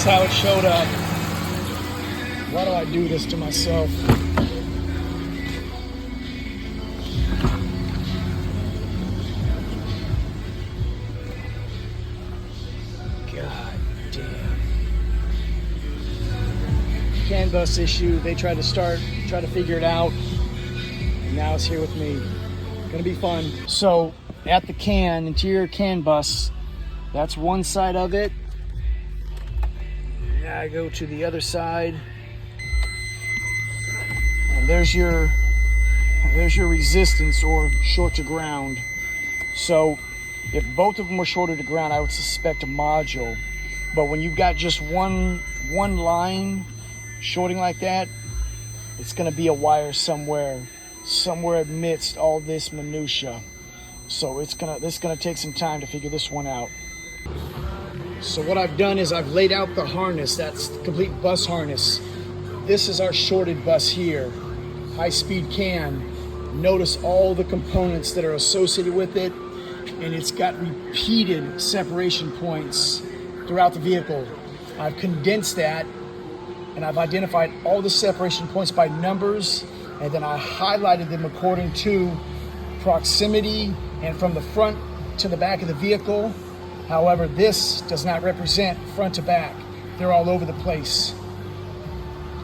how it showed up. Why do I do this to myself? God damn. CAN bus issue. They tried to figure it out. And now it's here with me. Gonna be fun. So at the interior CAN bus, that's one side of it. Now I go to the other side. And there's your resistance, or short to ground. So if both of them were shorted to ground, I would suspect a module. But when you've got just one line shorting like that, it's gonna be a wire somewhere amidst all this minutia. So this is gonna take some time to figure this one out. So what I've done is I've laid out the harness. That's the complete bus harness. This is our shorted bus here, high-speed CAN. Notice all the components that are associated with it, and it's got repeated separation points throughout the vehicle. I've condensed that, and I've identified all the separation points by numbers, and then I highlighted them according to proximity and from the front to the back of the vehicle. However, this does not represent front to back. They're all over the place.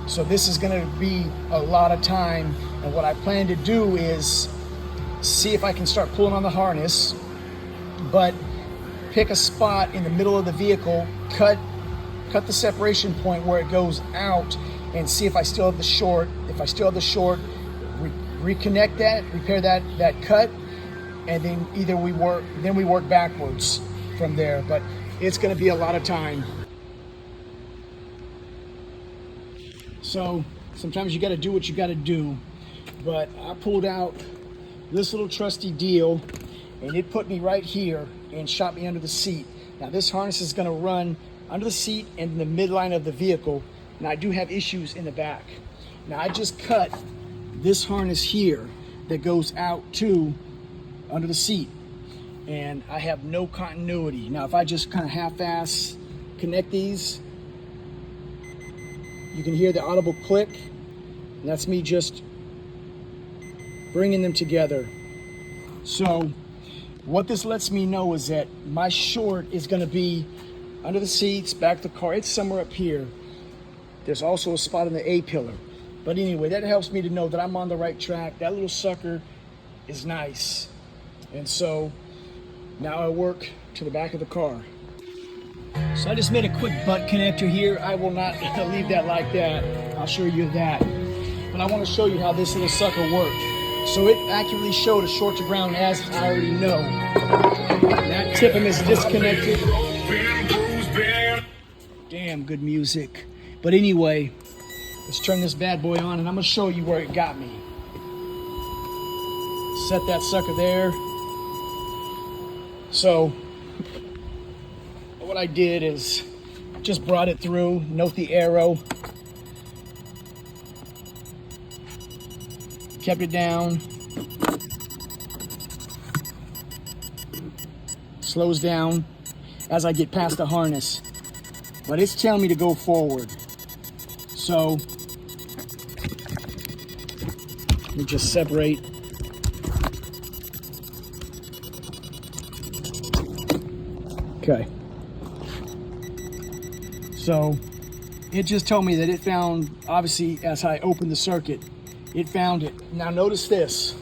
So this is gonna be a lot of time, and what I plan to do is see if I can start pulling on the harness, but pick a spot in the middle of the vehicle, cut the separation point where it goes out, and see if I still have the short. If I still have the short, reconnect that, repair that cut, and then we work backwards from there. But it's going to be a lot of time. So sometimes you got to do what you got to do. But I pulled out this little trusty deal, and it put me right here and shot me under the seat. Now this harness is going to run under the seat and in the midline of the vehicle. And I do have issues in the back. Now I just cut this harness here that goes out to under the seat, and I have no continuity. Now if I just kind of half-ass connect these, you can hear the audible click, and that's me just bringing them together. So what this lets me know is that my short is going to be under the seats, back of the car. It's somewhere up here. There's also a spot in the A-pillar. But anyway, that helps me to know that I'm on the right track. That little sucker is nice. And so now I work to the back of the car. So I just made a quick butt connector here. I will not leave that like that. I'll show you that. But I want to show you how this little sucker worked. So it accurately showed a short to ground, as I already know. That tip-em is disconnected. Damn good music. But anyway, let's turn this bad boy on, and I'm gonna show you where it got me. Set that sucker there. So what I did is just brought it through. Note the arrow. Kept it down. Slows down as I get past the harness. But it's telling me to go forward. So let me just separate. Okay. So it just told me that it found, obviously, as I opened the circuit, it found it. Now notice this.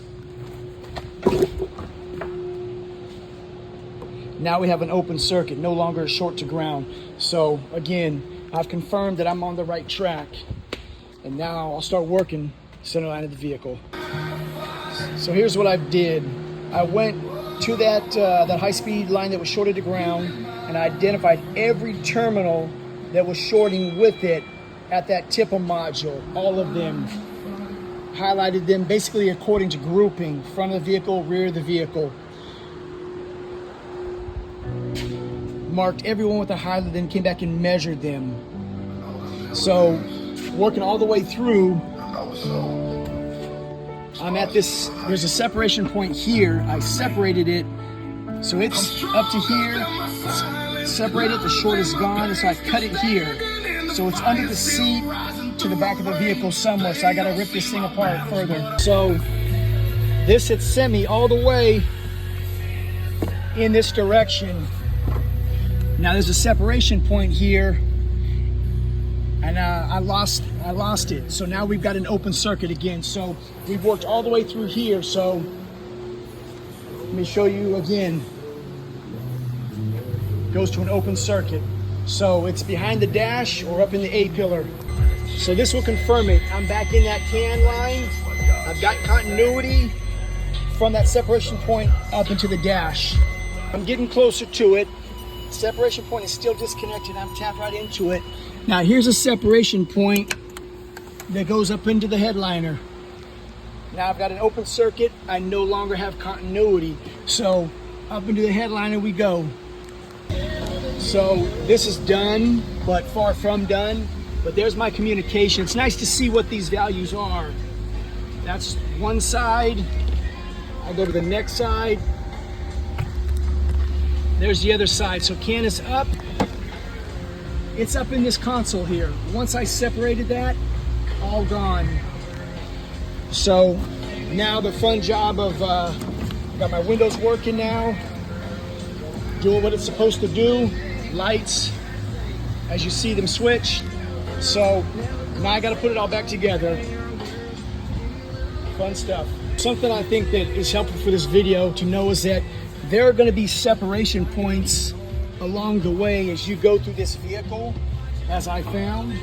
Now we have an open circuit, no longer a short to ground. So again, I've confirmed that I'm on the right track. And now I'll start working center line of the vehicle. So here's what I did. I went to that high-speed line that was shorted to ground, and I identified every terminal that was shorting with it at that tip-em module, all of them. Highlighted them basically according to grouping, front of the vehicle, rear of the vehicle. Marked everyone with a highlight, then came back and measured them. So working all the way through, I'm at this, there's a separation point here. I separated it, so it's up to here, separate it, the short is gone, so I cut it here. So it's under the seat to the back of the vehicle somewhere, so I gotta rip this thing apart further. So this hits semi all the way in this direction. Now there's a separation point here, and I lost it. So now we've got an open circuit again. So we've worked all the way through here. So let me show you again. Goes to an open circuit. So it's behind the dash or up in the A-pillar. So this will confirm it. I'm back in that can line. I've got continuity from that separation point up into the dash. I'm getting closer to it. Separation point is still disconnected. I'm tapped right into it. Now here's a separation point that goes up into the headliner. Now I've got an open circuit. I no longer have continuity. So up into the headliner we go. So this is done, but far from done. But there's my communication. It's nice to see what these values are. That's one side. I'll go to the next side. There's the other side. So can is up. It's up in this console here. Once I separated that, all gone. So now the fun job of got my windows working now, doing what it's supposed to do. Lights, as you see them switch. So now I got to put it all back together. Fun stuff. Something I think that is helpful for this video to know is that there are going to be separation points along the way as you go through this vehicle, as I found.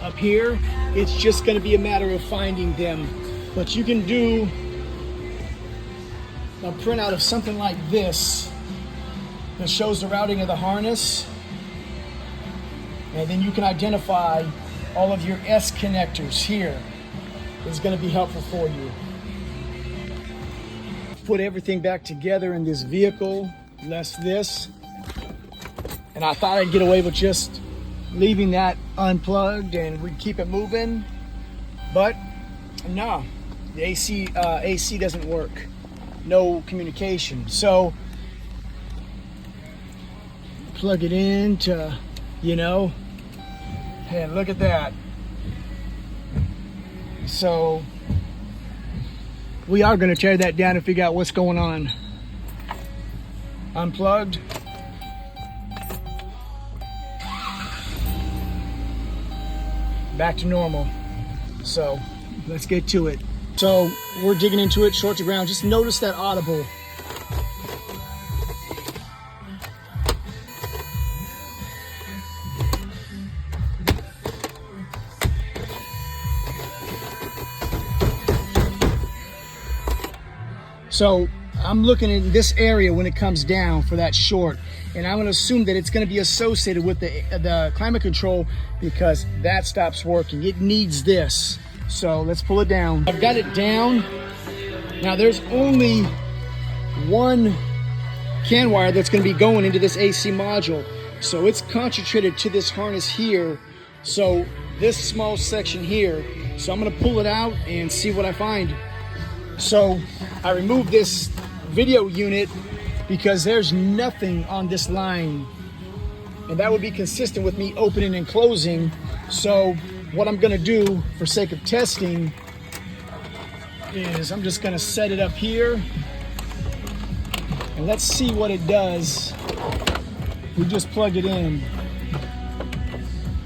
Up here, it's just going to be a matter of finding them. But you can do a printout of something like this that shows the routing of the harness, and then you can identify all of your S connectors here. It's going to be helpful for you. Put everything back together in this vehicle, less this, and I thought I'd get away with just leaving that unplugged and we'd keep it moving, but no, the AC doesn't work, no communication. So plug it in to, and look at that. So we are going to tear that down and figure out what's going on. Unplugged. Back to normal. So let's get to it. So we're digging into it, short to ground. Just notice that audible. So I'm looking in this area when it comes down for that short, and I'm going to assume that it's going to be associated with the climate control because that stops working. It needs this. So let's pull it down. I've got it down. Now there's only one CAN wire that's going to be going into this AC module. So it's concentrated to this harness here. So this small section here. So I'm going to pull it out and see what I find. So I removed this video unit because there's nothing on this line, and that would be consistent with me opening and closing. So what I'm gonna do for sake of testing is I'm just gonna set it up here and let's see what it does. We just plug it in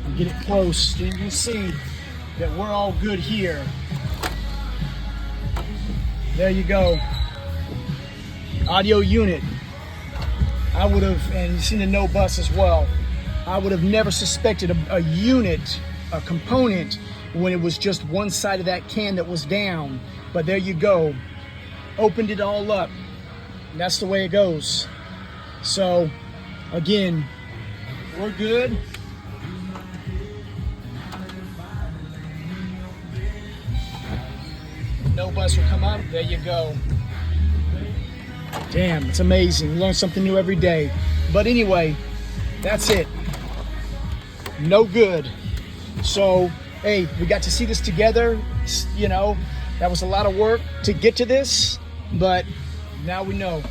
and get it close, and you can see that we're all good here. There you go. Audio unit. I would have, and you've seen the no bus as well. I would have never suspected a unit, a component, when it was just one side of that can that was down. But there you go. Opened it all up. And that's the way it goes. So, again, we're good. No bus will come up. There you go. Damn, it's amazing. You learn something new every day. But anyway, that's it. No good. So, hey, we got to see this together. That was a lot of work to get to this, but now we know.